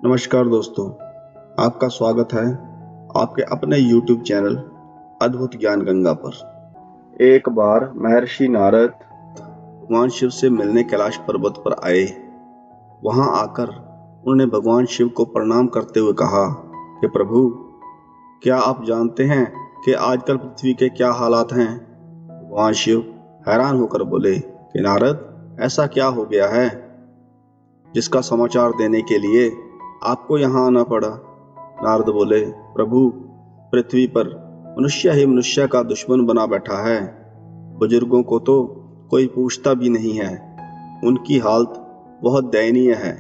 नमस्कार दोस्तों, आपका स्वागत है आपके अपने YouTube चैनल अद्भुत ज्ञान गंगा पर। एक बार महर्षि नारद भगवान शिव से मिलने कैलाश पर्वत पर आए। वहां आकर उन्होंने भगवान शिव को प्रणाम करते हुए कहा कि प्रभु, क्या आप जानते हैं कि आजकल पृथ्वी के क्या हालात हैं? भगवान शिव हैरान होकर बोले कि नारद, ऐसा क्या हो गया है जिसका समाचार देने के लिए आपको यहाँ आना पड़ा? नारद बोले, प्रभु, पृथ्वी पर मनुष्य ही मनुष्य का दुश्मन बना बैठा है। बुजुर्गों को तो कोई पूछता भी नहीं है। उनकी हालत बहुत दयनीय है।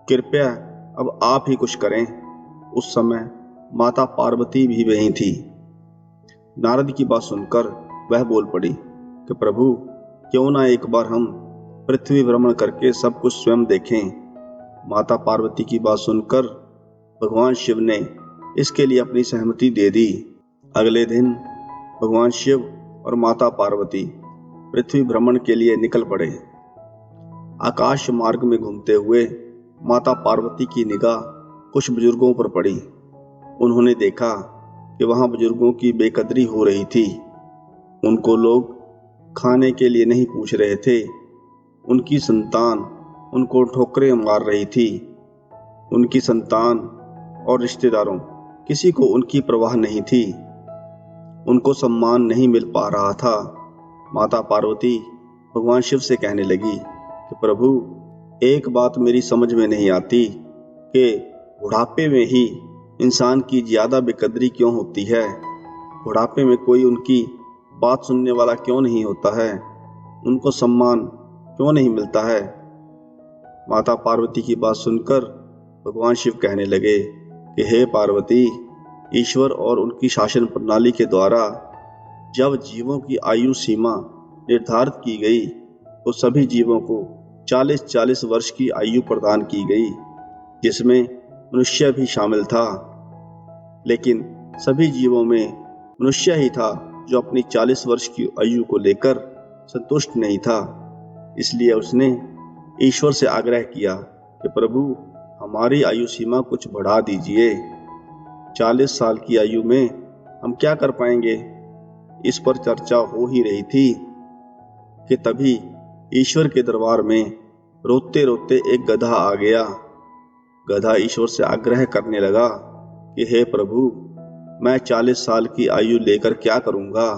कृपया अब आप ही कुछ करें। उस समय माता पार्वती भी वहीं थी। नारद की बात सुनकर वह बोल पड़ी कि प्रभु, क्यों ना एक बार हम पृथ्वी भ्रमण करके सब कुछ स्वयं देखें। माता पार्वती की बात सुनकर भगवान शिव ने इसके लिए अपनी सहमति दे दी। अगले दिन भगवान शिव और माता पार्वती पृथ्वी भ्रमण के लिए निकल पड़े। आकाश मार्ग में घूमते हुए माता पार्वती की निगाह कुछ बुजुर्गों पर पड़ी। उन्होंने देखा कि वहां बुजुर्गों की बेकदरी हो रही थी। उनको लोग खाने के लिए नहीं पूछ रहे थे। उनकी संतान उनको ठोकरें मार रही थी। उनकी संतान और रिश्तेदारों किसी को उनकी परवाह नहीं थी। उनको सम्मान नहीं मिल पा रहा था। माता पार्वती भगवान शिव से कहने लगी कि प्रभु, एक बात मेरी समझ में नहीं आती कि बुढ़ापे में ही इंसान की ज्यादा बेकदरी क्यों होती है। बुढ़ापे में कोई उनकी बात सुनने वाला क्यों नहीं होता है? उनको सम्मान क्यों नहीं मिलता है? माता पार्वती की बात सुनकर भगवान शिव कहने लगे कि हे पार्वती, ईश्वर और उनकी शासन प्रणाली के द्वारा जब जीवों की आयु सीमा निर्धारित की गई तो सभी जीवों को 40-40 वर्ष की आयु प्रदान की गई, जिसमें मनुष्य भी शामिल था। लेकिन सभी जीवों में मनुष्य ही था जो अपनी 40 वर्ष की आयु को लेकर संतुष्ट नहीं था। इसलिए उसने ईश्वर से आग्रह किया कि प्रभु, हमारी आयु सीमा कुछ बढ़ा दीजिए। 40 साल की आयु में हम क्या कर पाएंगे? इस पर चर्चा हो ही रही थी कि तभी ईश्वर के दरबार में रोते रोते एक गधा आ गया। गधा ईश्वर से आग्रह करने लगा कि हे प्रभु, मैं 40 साल की आयु लेकर क्या करूंगा?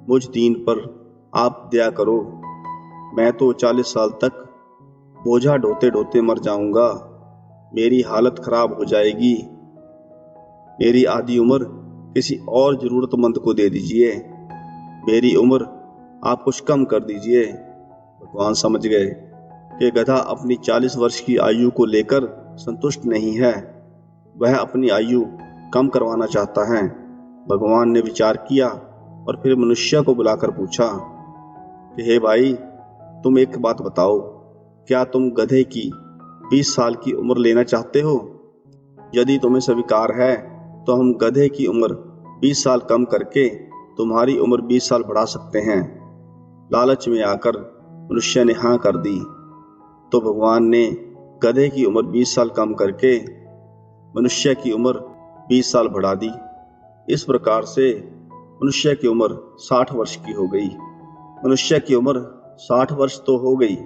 मुझ दीन पर आप दया करो। मैं तो 40 साल तक बोझा ढोते ढोते मर जाऊंगा। मेरी हालत खराब हो जाएगी। मेरी आधी उम्र किसी और जरूरतमंद को दे दीजिए। मेरी उम्र आप कुछ कम कर दीजिए। भगवान समझ गए कि गधा अपनी 40 वर्ष की आयु को लेकर संतुष्ट नहीं है। वह अपनी आयु कम करवाना चाहता है। भगवान ने विचार किया और फिर मनुष्य को बुलाकर पूछा कि हे भाई, तुम एक बात बताओ, क्या तुम गधे की 20 साल की उम्र लेना चाहते हो? यदि तुम्हें स्वीकार है तो हम गधे की उम्र 20 साल कम करके तुम्हारी उम्र 20 साल बढ़ा सकते हैं। लालच में आकर मनुष्य ने हाँ कर दी। तो भगवान ने गधे की उम्र 20 साल कम करके मनुष्य की उम्र 20 साल बढ़ा दी। इस प्रकार से मनुष्य की उम्र 60 वर्ष की हो गई। मनुष्य की उम्र 60 वर्ष तो हो गई,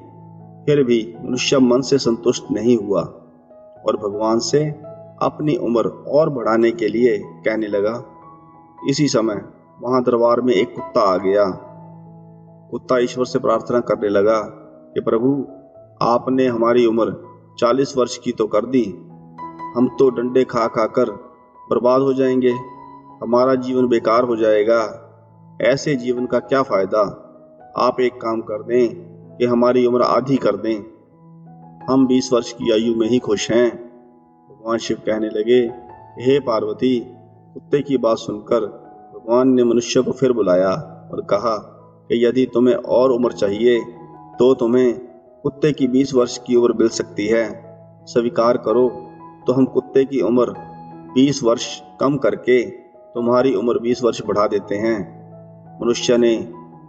फिर भी मनुष्य मन से संतुष्ट नहीं हुआ और भगवान से अपनी उम्र और बढ़ाने के लिए कहने लगा। इसी समय वहां दरबार में एक कुत्ता आ गया। कुत्ता ईश्वर से प्रार्थना करने लगा कि प्रभु, आपने हमारी उम्र 40 वर्ष की तो कर दी। हम तो डंडे खा खा कर बर्बाद हो जाएंगे। हमारा जीवन बेकार हो जाएगा। ऐसे जीवन का क्या फायदा? आप एक काम कर दें कि हमारी उम्र आधी कर दें। हम 20 वर्ष की आयु में ही खुश हैं। भगवान शिव कहने लगे, हे पार्वती, कुत्ते की बात सुनकर भगवान ने मनुष्य को फिर बुलाया और कहा कि यदि तुम्हें और उम्र चाहिए तो तुम्हें कुत्ते की 20 वर्ष की उम्र मिल सकती है। स्वीकार करो तो हम कुत्ते की उम्र 20 वर्ष कम करके तुम्हारी उम्र 20 वर्ष बढ़ा देते हैं। मनुष्य ने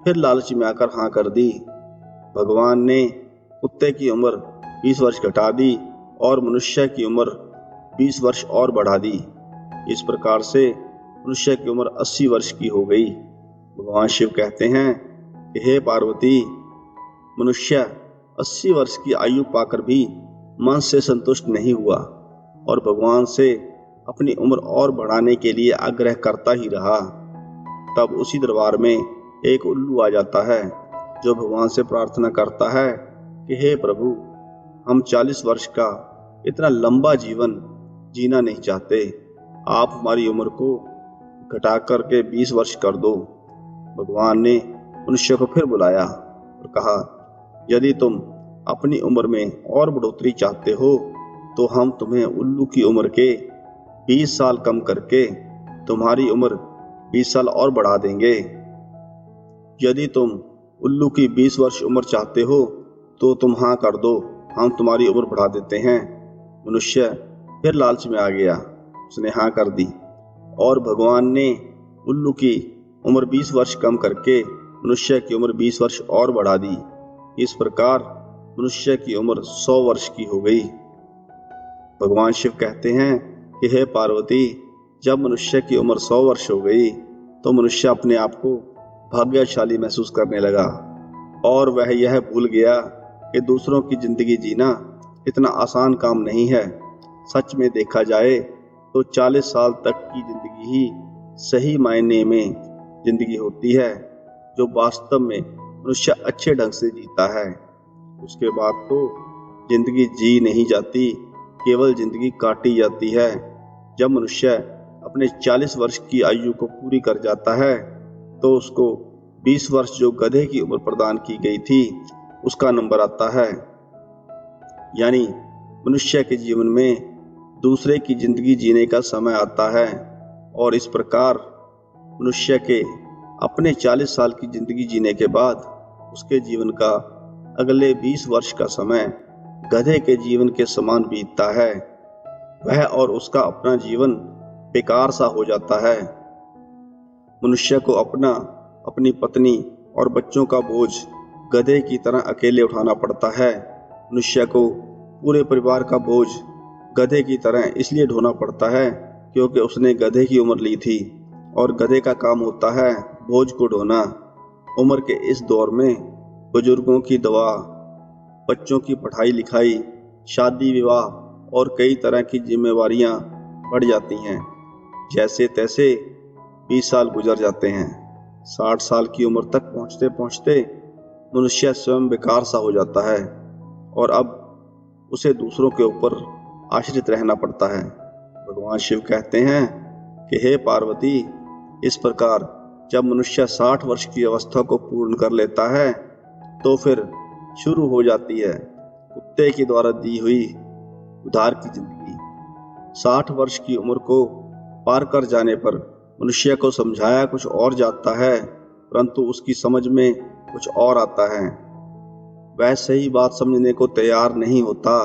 फिर लालच में आकर हाँ कर दी। भगवान ने कुत्ते की उम्र 20 वर्ष घटा दी और मनुष्य की उम्र 20 वर्ष और बढ़ा दी। इस प्रकार से मनुष्य की उम्र 80 वर्ष की हो गई। भगवान शिव कहते हैं कि हे पार्वती, मनुष्य 80 वर्ष की आयु पाकर भी मन से संतुष्ट नहीं हुआ और भगवान से अपनी उम्र और बढ़ाने के लिए आग्रह करता ही रहा। तब उसी दरबार में एक उल्लू आ जाता है जो भगवान से प्रार्थना करता है कि हे प्रभु, हम 40 वर्ष का इतना लंबा जीवन जीना नहीं चाहते, आप हमारी उम्र को घटा करके 20 वर्ष कर दो। भगवान ने मनुष्य को फिर बुलाया और कहा, यदि तुम अपनी उम्र में और बढ़ोतरी चाहते हो तो हम तुम्हें उल्लू की उम्र के 20 साल कम करके तुम्हारी उम्र 20 साल और बढ़ा देंगे। यदि तुम उल्लू की 20 वर्ष उम्र चाहते हो तो तुम हाँ कर दो, हम तुम्हारी उम्र बढ़ा देते हैं। मनुष्य फिर लालच में आ गया, उसने हाँ कर दी और भगवान ने उल्लू की उम्र 20 वर्ष कम करके मनुष्य की उम्र 20 वर्ष और बढ़ा दी। इस प्रकार मनुष्य की उम्र 100 वर्ष की हो गई। भगवान शिव कहते हैं कि हे पार्वती, जब मनुष्य की उम्र 100 वर्ष हो गई तो मनुष्य अपने आप को भाग्यशाली महसूस करने लगा और वह यह भूल गया कि दूसरों की जिंदगी जीना इतना आसान काम नहीं है। सच में देखा जाए तो 40 साल तक की जिंदगी ही सही मायने में जिंदगी होती है, जो वास्तव में मनुष्य अच्छे ढंग से जीता है। उसके बाद तो जिंदगी जी नहीं जाती, केवल जिंदगी काटी जाती है। जब मनुष्य अपने 40 वर्ष की आयु को पूरी कर जाता है तो उसको 20 वर्ष जो गधे की उम्र प्रदान की गई थी उसका नंबर आता है। यानी मनुष्य के जीवन में दूसरे की जिंदगी जीने का समय आता है और इस प्रकार मनुष्य के अपने 40 साल की जिंदगी जीने के बाद उसके जीवन का अगले 20 वर्ष का समय गधे के जीवन के समान बीतता है। वह और उसका अपना जीवन बेकार सा हो जाता है। मनुष्य को अपनी पत्नी और बच्चों का बोझ गधे की तरह अकेले उठाना पड़ता है। मनुष्य को पूरे परिवार का बोझ गधे की तरह इसलिए ढोना पड़ता है क्योंकि उसने गधे की उम्र ली थी और गधे का काम होता है बोझ को ढोना। उम्र के इस दौर में बुजुर्गों की दवा, बच्चों की पढ़ाई लिखाई, शादी विवाह और कई तरह की जिम्मेवारियां बढ़ जाती हैं। जैसे तैसे 20 साल गुजर जाते हैं। 60 साल की उम्र तक पहुंचते पहुंचते मनुष्य स्वयं बेकार सा हो जाता है और अब उसे दूसरों के ऊपर आश्रित रहना पड़ता है। भगवान शिव कहते हैं कि हे पार्वती, इस प्रकार जब मनुष्य 60 वर्ष की अवस्था को पूर्ण कर लेता है तो फिर शुरू हो जाती है कुत्ते के द्वारा दी हुई उधार की जिंदगी। 60 वर्ष की उम्र को पार कर जाने पर मनुष्य को समझाया कुछ और जाता है, परंतु उसकी समझ में कुछ और आता है। वह सही बात समझने को तैयार नहीं होता।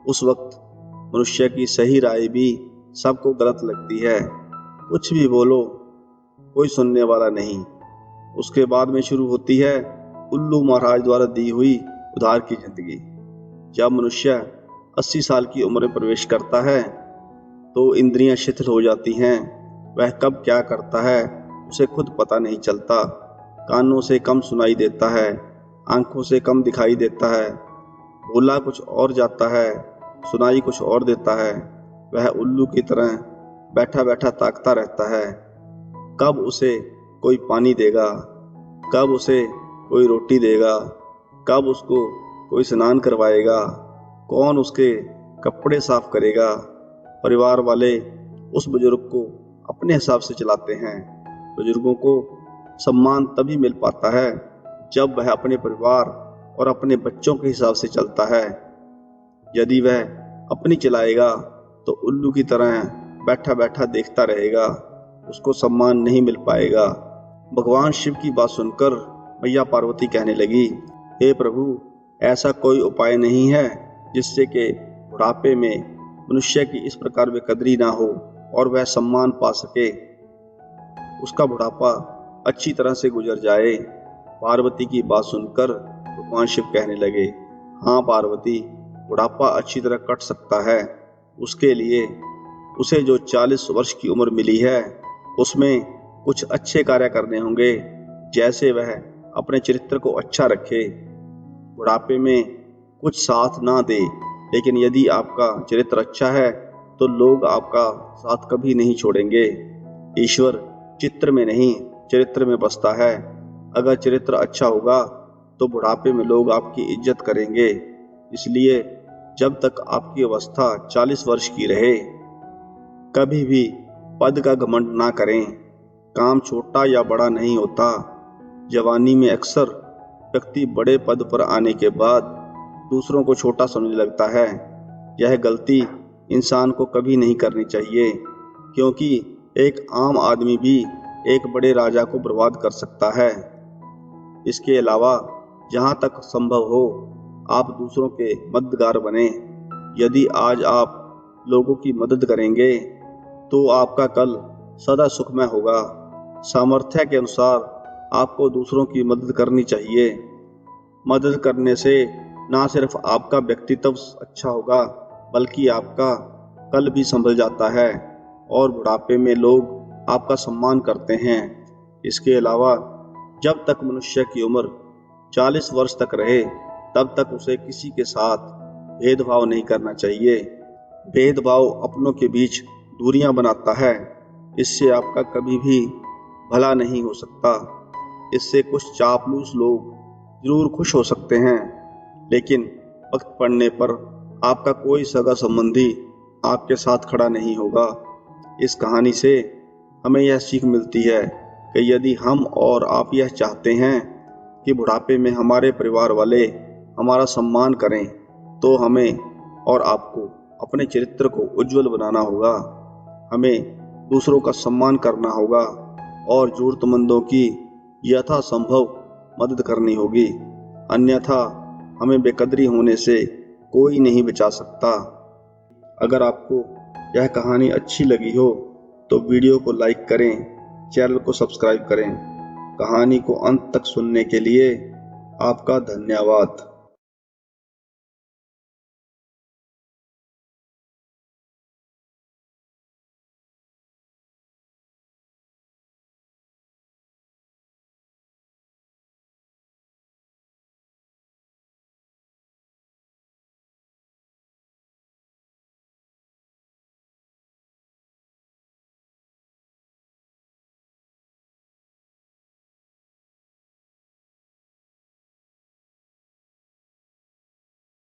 उस वक्त मनुष्य की सही राय भी सबको गलत लगती है। कुछ भी बोलो, कोई सुनने वाला नहीं। उसके बाद में शुरू होती है उल्लू महाराज द्वारा दी हुई उधार की जिंदगी। जब मनुष्य 80 साल की उम्र में प्रवेश करता है तो इंद्रियां शिथिल हो जाती हैं। वह कब क्या करता है उसे खुद पता नहीं चलता। कानों से कम सुनाई देता है, आंखों से कम दिखाई देता है। बोला कुछ और जाता है, सुनाई कुछ और देता है। वह उल्लू की तरह बैठा बैठा ताकता रहता है। कब उसे कोई पानी देगा, कब उसे कोई रोटी देगा, कब उसको कोई स्नान करवाएगा, कौन उसके कपड़े साफ करेगा। परिवार वाले उस बुजुर्ग को अपने हिसाब से चलाते हैं। बुजुर्गों को सम्मान तभी मिल पाता है जब वह अपने परिवार और अपने बच्चों के हिसाब से चलता है। यदि वह अपनी चलाएगा तो उल्लू की तरह बैठा बैठा देखता रहेगा, उसको सम्मान नहीं मिल पाएगा। भगवान शिव की बात सुनकर मैया पार्वती कहने लगी, हे प्रभु, ऐसा कोई उपाय नहीं है जिससे कि बुढ़ापे में मनुष्य की इस प्रकार बेकदरी ना हो और वह सम्मान पा सके, उसका बुढ़ापा अच्छी तरह से गुजर जाए। पार्वती की बात सुनकर भगवान शिव कहने लगे, हाँ पार्वती, बुढ़ापा अच्छी तरह कट सकता है, उसके लिए उसे जो 40 वर्ष की उम्र मिली है उसमें कुछ अच्छे कार्य करने होंगे, जैसे वह अपने चरित्र को अच्छा रखे, बुढ़ापे में कुछ साथ ना दे, लेकिन यदि आपका चरित्र अच्छा है तो लोग आपका साथ कभी नहीं छोड़ेंगे। ईश्वर चित्र में नहीं चरित्र में बसता है। अगर चरित्र अच्छा होगा तो बुढ़ापे में लोग आपकी इज्जत करेंगे। इसलिए जब तक आपकी अवस्था 40 वर्ष की रहे कभी भी पद का घमंड ना करें। काम छोटा या बड़ा नहीं होता। जवानी में अक्सर व्यक्ति बड़े पद पर आने के बाद दूसरों को छोटा समझने लगता है। यह गलती इंसान को कभी नहीं करनी चाहिए, क्योंकि एक आम आदमी भी एक बड़े राजा को बर्बाद कर सकता है। इसके अलावा जहाँ तक संभव हो आप दूसरों के मददगार बने। यदि आज आप लोगों की मदद करेंगे तो आपका कल सदा सुखमय होगा। सामर्थ्य के अनुसार आपको दूसरों की मदद करनी चाहिए। मदद करने से ना सिर्फ आपका व्यक्तित्व अच्छा होगा, बल्कि आपका कल भी संभल जाता है और बुढ़ापे में लोग आपका सम्मान करते हैं। इसके अलावा जब तक मनुष्य की उम्र 40 वर्ष तक रहे तब तक उसे किसी के साथ भेदभाव नहीं करना चाहिए। भेदभाव अपनों के बीच दूरियां बनाता है। इससे आपका कभी भी भला नहीं हो सकता। इससे कुछ चापलूस लोग जरूर खुश हो सकते हैं, लेकिन वक्त पड़ने पर आपका कोई सगा संबंधी आपके साथ खड़ा नहीं होगा। इस कहानी से हमें यह सीख मिलती है कि यदि हम और आप यह चाहते हैं कि बुढ़ापे में हमारे परिवार वाले हमारा सम्मान करें, तो हमें और आपको अपने चरित्र को उज्जवल बनाना होगा। हमें दूसरों का सम्मान करना होगा और जरूरतमंदों की यथासंभव मदद करनी होगी, अन्यथा हमें बेकदरी होने से कोई नहीं बचा सकता। अगर आपको यह कहानी अच्छी लगी हो तो वीडियो को लाइक करें, चैनल को सब्सक्राइब करें। कहानी को अंत तक सुनने के लिए आपका धन्यवाद।